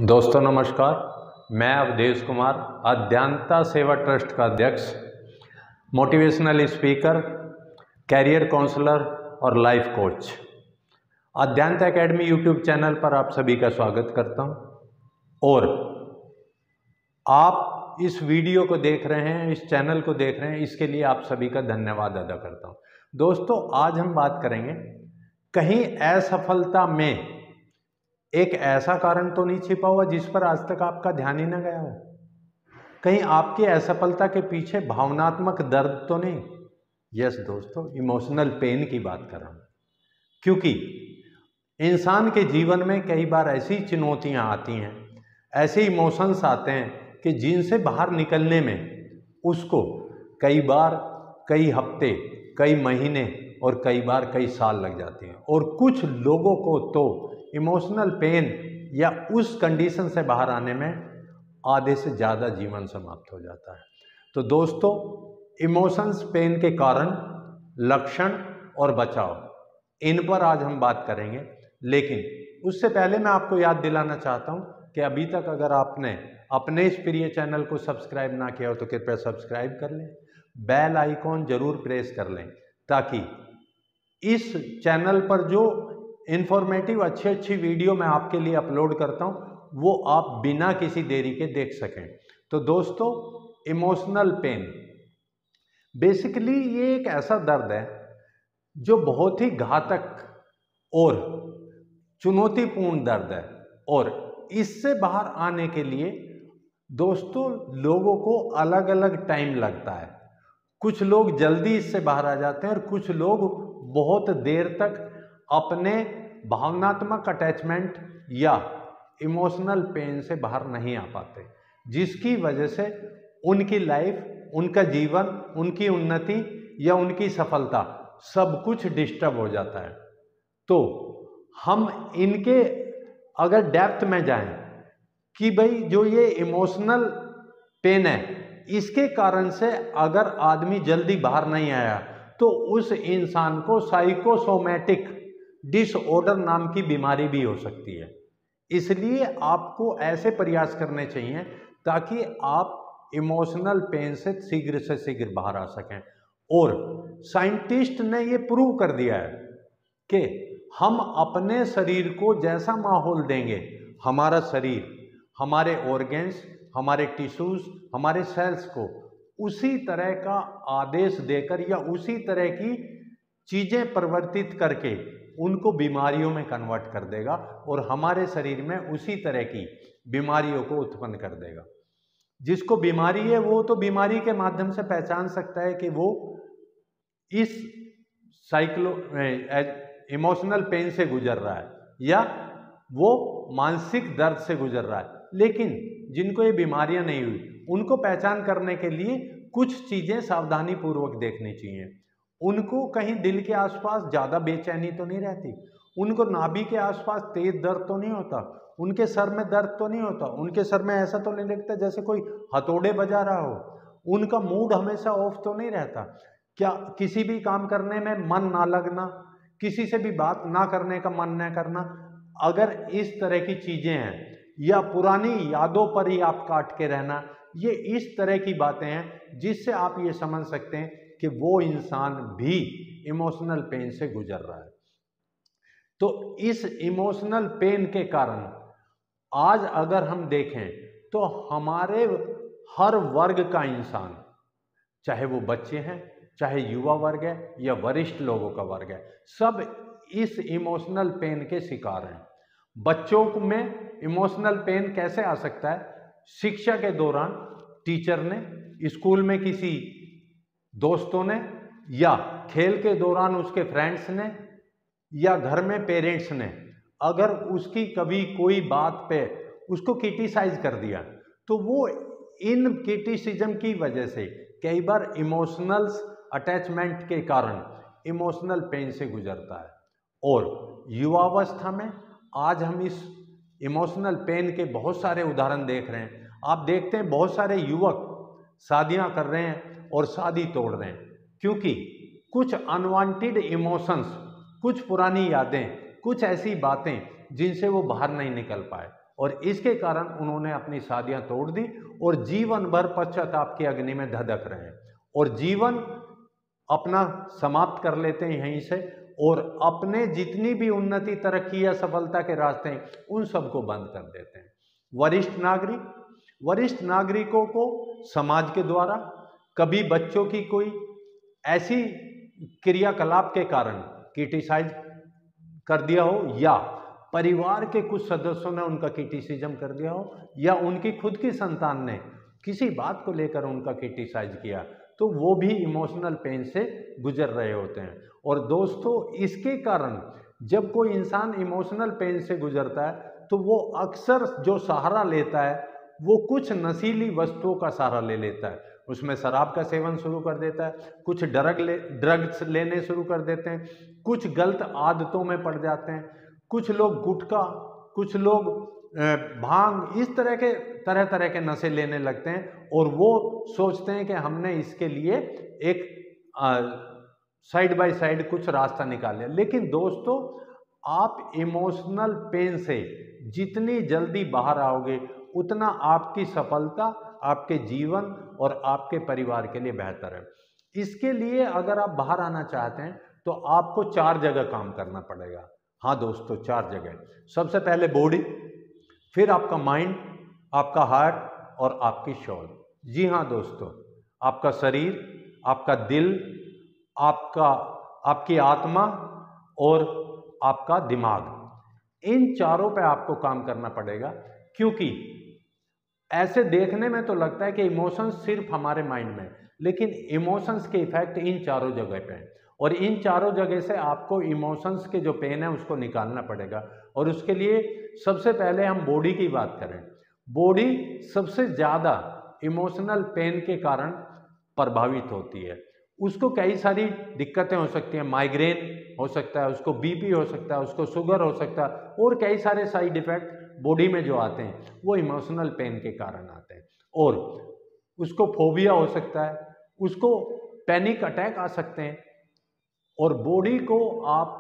दोस्तों नमस्कार, मैं अवधेश कुमार, अध्यांता सेवा ट्रस्ट का अध्यक्ष, मोटिवेशनल स्पीकर, कैरियर काउंसलर और life coach. Adhyanta academy YouTube channel पर आप सभी का स्वागत करता हूं और आप इस वीडियो को देख रहे हैं, इस चैनल को देख रहे हैं, इसके लिए आप सभी का धन्यवाद अदा करता हूं। दोस्तों, आज हम बात करेंगे कहीं असफलता में एक ऐसा कारण तो नहीं छिपा हुआ जिस पर आज तक आपका ध्यान ही न गया हो। कहीं आपकी असफलता के पीछे भावनात्मक दर्द तो नहीं। यस दोस्तों, इमोशनल पेन की बात कर रहा हूं, क्योंकि इंसान के जीवन में कई बार ऐसी चुनौतियां आती हैं, ऐसे इमोशंस आते हैं कि जिनसे बाहर निकलने में उसको कई बार कई हफ्ते, कई महीने और कई बार कई साल लग जाते हैं। और कुछ लोगों को तो इमोशनल पेन या उस कंडीशन से बाहर आने में आधे से ज़्यादा जीवन समाप्त हो जाता है। तो दोस्तों, इमोशंस पेन के कारण, लक्षण और बचाव, इन पर आज हम बात करेंगे। लेकिन उससे पहले मैं आपको याद दिलाना चाहता हूं कि अभी तक अगर आपने अपने इस प्रिय चैनल को सब्सक्राइब ना किया हो तो कृपया सब्सक्राइब कर लें, बेल आइकॉन जरूर प्रेस कर लें, ताकि इस चैनल पर जो इन्फॉर्मेटिव अच्छी वीडियो मैं आपके लिए अपलोड करता हूं वो आप बिना किसी देरी के देख सकें। तो दोस्तों, इमोशनल पेन बेसिकली ये एक ऐसा दर्द है जो बहुत ही घातक और चुनौतीपूर्ण दर्द है, और इससे बाहर आने के लिए दोस्तों लोगों को अलग अलग टाइम लगता है। कुछ लोग जल्दी इससे बाहर आ जाते हैं और कुछ लोग बहुत देर तक अपने भावनात्मक अटैचमेंट या इमोशनल पेन से बाहर नहीं आ पाते, जिसकी वजह से उनकी लाइफ, उनका जीवन, उनकी उन्नति या उनकी सफलता सब कुछ डिस्टर्ब हो जाता है। तो हम इनके अगर डेप्थ में जाएं कि भाई जो ये इमोशनल पेन है, इसके कारण से अगर आदमी जल्दी बाहर नहीं आया तो उस इंसान को साइकोसोमैटिक डिसऑर्डर नाम की बीमारी भी हो सकती है। इसलिए आपको ऐसे प्रयास करने चाहिए ताकि आप इमोशनल पेन से शीघ्र बाहर आ सकें। और साइंटिस्ट ने ये प्रूव कर दिया है कि हम अपने शरीर को जैसा माहौल देंगे, हमारा शरीर, हमारे ऑर्गन्स, हमारे टिश्यूज, हमारे सेल्स को उसी तरह का आदेश देकर या उसी तरह की चीजें परिवर्तित करके उनको बीमारियों में कन्वर्ट कर देगा और हमारे शरीर में उसी तरह की बीमारियों को उत्पन्न कर देगा। जिसको बीमारी है वो तो बीमारी के माध्यम से पहचान सकता है कि वो इस इमोशनल पेन से गुजर रहा है या वो मानसिक दर्द से गुजर रहा है। लेकिन जिनको ये बीमारियां नहीं हुई, उनको पहचान करने के लिए कुछ चीजें सावधानी पूर्वक देखनी चाहिए। उनको कहीं दिल के आसपास ज्यादा बेचैनी तो नहीं रहती, उनको नाभि के आसपास तेज दर्द तो नहीं होता, उनके सर में दर्द तो नहीं होता, उनके सर में ऐसा तो नहीं लगता जैसे कोई हथौड़े बजा रहा हो, उनका मूड हमेशा ऑफ तो नहीं रहता, क्या किसी भी काम करने में मन ना लगना, किसी से भी बात ना करने का मन न करना, अगर इस तरह की चीजें हैं, या पुरानी यादों पर ही आप काट के रहना, ये इस तरह की बातें हैं जिससे आप ये समझ सकते हैं कि वो इंसान भी इमोशनल पेन से गुजर रहा है। तो इस इमोशनल पेन के कारण आज अगर हम देखें तो हमारे हर वर्ग का इंसान, चाहे वो बच्चे हैं, चाहे युवा वर्ग है या वरिष्ठ लोगों का वर्ग है, सब इस इमोशनल पेन के शिकार हैं। बच्चों में इमोशनल पेन कैसे आ सकता है? शिक्षा के दौरान टीचर ने, स्कूल में किसी दोस्तों ने, या खेल के दौरान उसके फ्रेंड्स ने, या घर में पेरेंट्स ने अगर उसकी कभी कोई बात पे उसको क्रिटिसाइज कर दिया तो वो इन क्रिटिसिज्म की वजह से कई बार इमोशनल अटैचमेंट के कारण इमोशनल पेन से गुजरता है। और युवावस्था में आज हम इस इमोशनल पेन के बहुत सारे उदाहरण देख रहे हैं। आप देखते हैं बहुत सारे युवक शादियां कर रहे हैं और शादी तोड़ रहे हैं, क्योंकि कुछ अनवांटेड इमोशंस, कुछ पुरानी यादें, कुछ ऐसी बातें जिनसे वो बाहर नहीं निकल पाए और इसके कारण उन्होंने अपनी शादियां तोड़ दी और जीवन भर पश्चाताप की अग्नि में धधक रहे हैं और जीवन अपना समाप्त कर लेते हैं यहीं से और अपने जितनी भी उन्नति, तरक्की या सफलता के रास्ते हैं उन सबको बंद कर देते हैं। वरिष्ठ नागरिकों को समाज के द्वारा, कभी बच्चों की कोई ऐसी क्रियाकलाप के कारण क्रिटिसाइज कर दिया हो या परिवार के कुछ सदस्यों ने उनका क्रिटिसिज्म कर दिया हो या उनकी खुद की संतान ने किसी बात को लेकर उनका क्रिटिसाइज किया, तो वो भी इमोशनल पेन से गुजर रहे होते हैं। और दोस्तों, इसके कारण जब कोई इंसान इमोशनल पेन से गुजरता है तो वो अक्सर जो सहारा लेता है वो कुछ नशीली वस्तुओं का सहारा ले लेता है। उसमें शराब का सेवन शुरू कर देता है, कुछ ड्रग्स लेने शुरू कर देते हैं, कुछ गलत आदतों में पड़ जाते हैं, कुछ लोग गुटखा, कुछ लोग भांग, इस तरह तरह के नशे लेने लगते हैं और वो सोचते हैं कि हमने इसके लिए एक साइड बाय साइड कुछ रास्ता निकाल लिया। लेकिन दोस्तों, आप इमोशनल पेन से जितनी जल्दी बाहर आओगे उतना आपकी सफलता, आपके जीवन और आपके परिवार के लिए बेहतर है। इसके लिए अगर आप बाहर आना चाहते हैं तो आपको 4 जगह काम करना पड़ेगा। हाँ दोस्तों, 4 जगह। सबसे पहले बॉडी, फिर आपका माइंड, आपका हार्ट और आपकी सोल। जी हाँ दोस्तों, आपका शरीर, आपका दिल, आपकी आत्मा और आपका दिमाग, इन चारों पे आपको काम करना पड़ेगा। क्योंकि ऐसे देखने में तो लगता है कि इमोशंस सिर्फ हमारे माइंड में, लेकिन इमोशंस के इफेक्ट इन चारों जगह पे हैं और इन चारों जगह से आपको इमोशंस के जो पेन है उसको निकालना पड़ेगा। और उसके लिए सबसे पहले हम बॉडी की बात करें। बॉडी सबसे ज़्यादा इमोशनल पेन के कारण प्रभावित होती है। उसको कई सारी दिक्कतें हो सकती हैं, माइग्रेन हो सकता है, उसको बीपी हो सकता है, उसको शुगर हो सकता है और कई सारे साइड इफेक्ट बॉडी में जो आते हैं वो इमोशनल पेन के कारण आते हैं। और उसको फोबिया हो सकता है, उसको पैनिक अटैक आ सकते हैं। और बॉडी को आप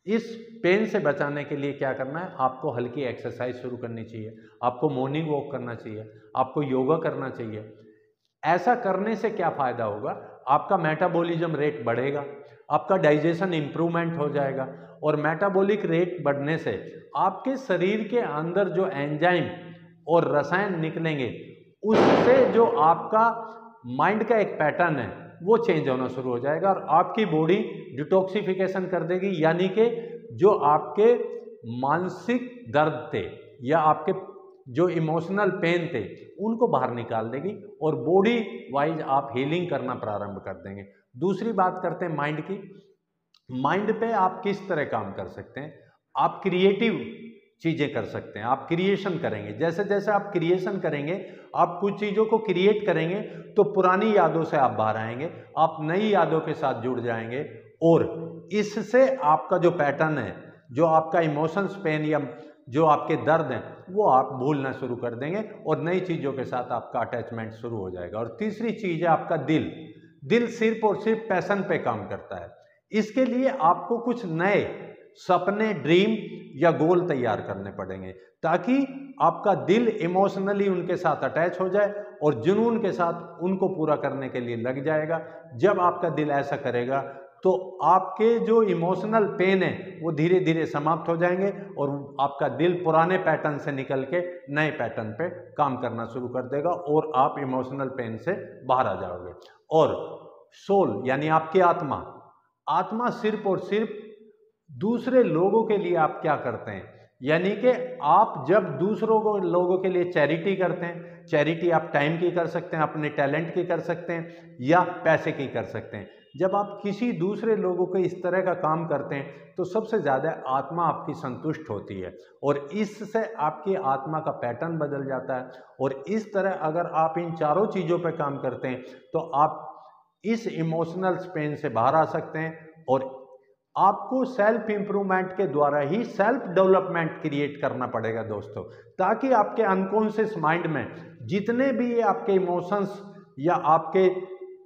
इस पेन से बचाने के लिए क्या करना है, आपको हल्की एक्सरसाइज शुरू करनी चाहिए, आपको मॉर्निंग वॉक करना चाहिए, आपको योगा करना चाहिए। ऐसा करने से क्या फ़ायदा होगा, आपका मेटाबॉलिज्म रेट बढ़ेगा, आपका डाइजेशन इम्प्रूवमेंट हो जाएगा और मेटाबॉलिक रेट बढ़ने से आपके शरीर के अंदर जो एंजाइम और रसायन निकलेंगे उससे जो आपका माइंड का एक पैटर्न है वो चेंज होना शुरू हो जाएगा और आपकी बॉडी डिटॉक्सिफिकेशन कर देगी, यानी कि जो आपके मानसिक दर्द थे या आपके जो इमोशनल पेन थे उनको बाहर निकाल देगी और बॉडी वाइज आप हीलिंग करना प्रारंभ कर देंगे। दूसरी बात करते हैं माइंड की। माइंड पे आप किस तरह काम कर सकते हैं, आप क्रिएटिव चीज़ें कर सकते हैं, आप क्रिएशन करेंगे। जैसे जैसे आप क्रिएशन करेंगे, आप कुछ चीज़ों को क्रिएट करेंगे तो पुरानी यादों से आप बाहर आएंगे, आप नई यादों के साथ जुड़ जाएंगे और इससे आपका जो पैटर्न है, जो आपका इमोशंस पेन या जो आपके दर्द हैं वो आप भूलना शुरू कर देंगे और नई चीज़ों के साथ आपका अटैचमेंट शुरू हो जाएगा। और तीसरी चीज़ है आपका दिल। दिल सिर्फ और सिर्फ पैशन पे काम करता है। इसके लिए आपको कुछ नए सपने, ड्रीम या गोल तैयार करने पड़ेंगे ताकि आपका दिल इमोशनली उनके साथ अटैच हो जाए और जुनून के साथ उनको पूरा करने के लिए लग जाएगा। जब आपका दिल ऐसा करेगा तो आपके जो इमोशनल पेन है वो धीरे धीरे समाप्त हो जाएंगे और आपका दिल पुराने पैटर्न से निकल के नए पैटर्न पे काम करना शुरू कर देगा और आप इमोशनल पेन से बाहर आ जाओगे। और सोल यानी आपकी आत्मा, आत्मा सिर्फ और सिर्फ दूसरे लोगों के लिए आप क्या करते हैं, यानी कि आप जब दूसरों लोगों के लिए चैरिटी करते हैं, चैरिटी आप टाइम की कर सकते हैं, अपने टैलेंट की कर सकते हैं या पैसे की कर सकते हैं। जब आप किसी दूसरे लोगों के इस तरह का काम करते हैं तो सबसे ज़्यादा आत्मा आपकी संतुष्ट होती है और इससे आपकी आत्मा का पैटर्न बदल जाता है। और इस तरह अगर आप इन चारों चीज़ों पर काम करते हैं तो आप इस इमोशनल पेन से बाहर आ सकते हैं। और आपको सेल्फ इंप्रूवमेंट के द्वारा ही सेल्फ डेवलपमेंट क्रिएट करना पड़ेगा दोस्तों, ताकि आपके अनकॉन्शियस माइंड में जितने भी आपके इमोशंस या आपके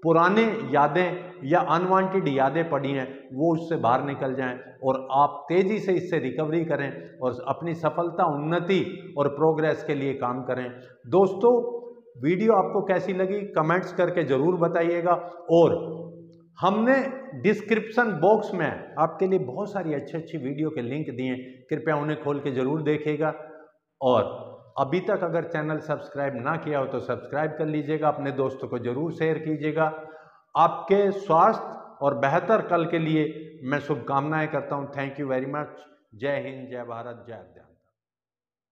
पुराने यादें या अनवांटेड यादें पड़ी हैं वो उससे बाहर निकल जाएं और आप तेज़ी से इससे रिकवरी करें और अपनी सफलता, उन्नति और प्रोग्रेस के लिए काम करें। दोस्तों, वीडियो आपको कैसी लगी कमेंट्स करके ज़रूर बताइएगा। और हमने डिस्क्रिप्शन बॉक्स में आपके लिए बहुत सारी अच्छी अच्छी वीडियो के लिंक दिए हैं, कृपया उन्हें खोल के ज़रूर देखिएगा। और अभी तक अगर चैनल सब्सक्राइब ना किया हो तो सब्सक्राइब कर लीजिएगा, अपने दोस्तों को ज़रूर शेयर कीजिएगा। आपके स्वास्थ्य और बेहतर कल के लिए मैं शुभकामनाएं करता हूं। Thank you very much. जय हिंद, जय भारत, जय अध्यात्म।